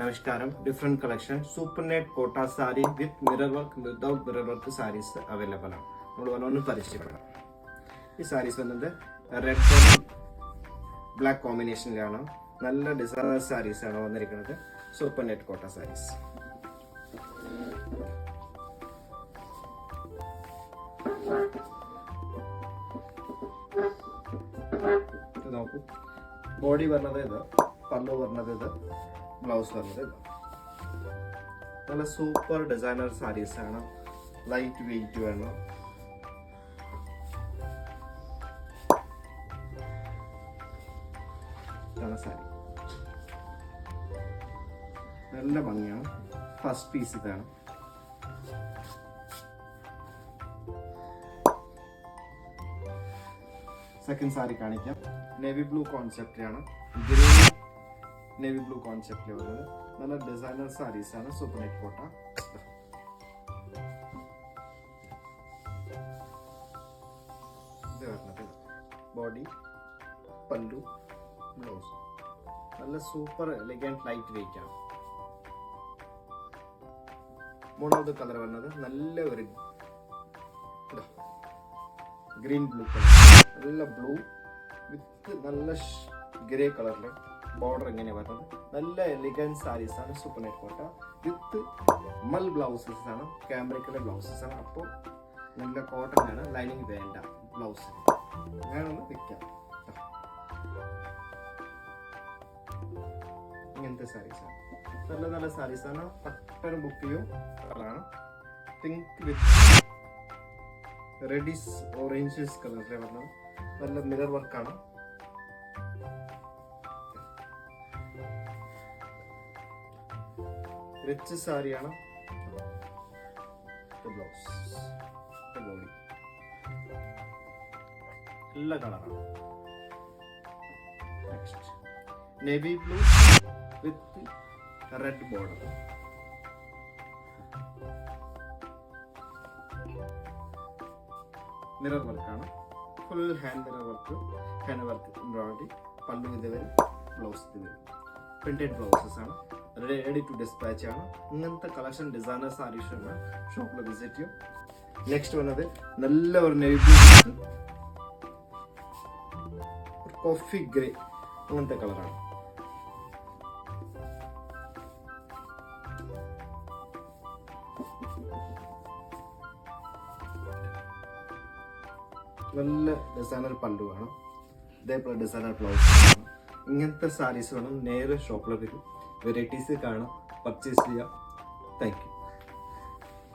Namaskaram, different collection. Supernet Kota saree with mirror work, without mirror work sarees available. This sarees red and black combination. Nalla designer sarees are Supernet Kota sarees. Body varnada pallu varnada blouse varnada nalla super designer sarees aanu light weight venna nalla saree nalla bhangiyana first piece idana second saree kanikam navy blue concept ആണ് green navy blue concept ലെവലിൽ നല്ല designer saris ആണ് supernet കോട്ട body പല്ലു blouse നല്ല super elegant light weight ആണ് മൂന്നാമത്തെ colour വന്നത് നല്ല ഒരു ഗ്രീൻ ബ്ലൂ കളർ നല്ല ബ്ലൂ വിത്ത് നല്ല ഗ്രേ കളറിൽ ബോർഡർ ഇങ്ങനെ വരുന്നത് നല്ല എലിഗന്റ് സാരീസ് ആണ് സൂപ്പർനെറ്റ് കോട്ട വിത്ത് മൽ ബ്ലൗസസ് ആണ് ക്യാമ്പ്രിക്കിലെ ബ്ലൗസസ് ആണ് അപ്പോൾ നല്ല കോട്ടൺ ആണ് ലൈനിങ് വേണ്ട ബ്ലൗസ് ഞാനൊന്ന് വെക്കാം ഇങ്ങനത്തെ സാരീസ് ആണ് നല്ല നല്ല സാരീസ് ആണ് പെട്ടെന്ന് ബുക്ക് ചെയ്യും കളറാണ് പിങ്ക് വിത്ത് റെഡിഷ് ഓറഞ്ചസ് കളറിലെ വരുന്നത് നല്ല മിറർ വർക്കാണ് റിച്ച് സാരിയാണ് ബ്ലൗസ് ബോഡി എല്ലാ കളറാണ് next navy blue with red border mirror വർക്കാണ് full hand mirror work embroidery pallu ഇത് വരും ബ്ലൗസ് ഇത് വരും പ്രിന്റഡ് ബ്ലൗസസ് ആണ് റെഡി ടു ഡിസ്പാച്ച് ആണ് ഇങ്ങനത്തെ കളക്ഷൻ ഡിസൈനർ സാരീസ് ആണ് ഷോപ്പിൽ വിസിറ്റ് ചെയ്യും നെക്സ്റ്റ് വന്നത് നല്ല ഒരു നേവി ബ്ലൂ കോഫി ഗ്രേ അങ്ങനത്തെ കളറാണ് നല്ല ഡിസൈനർ പല്ലു വേണം ഇതേപോലെ ഡിസൈനർ ബ്ലൗസ് വേണം ഇങ്ങനത്തെ സാരീസ് വേണം നേരെ ഷോപ്പിൽ വരും വെറൈറ്റീസ് കാണാം പർച്ചേസ് ചെയ്യാം താങ്ക് യു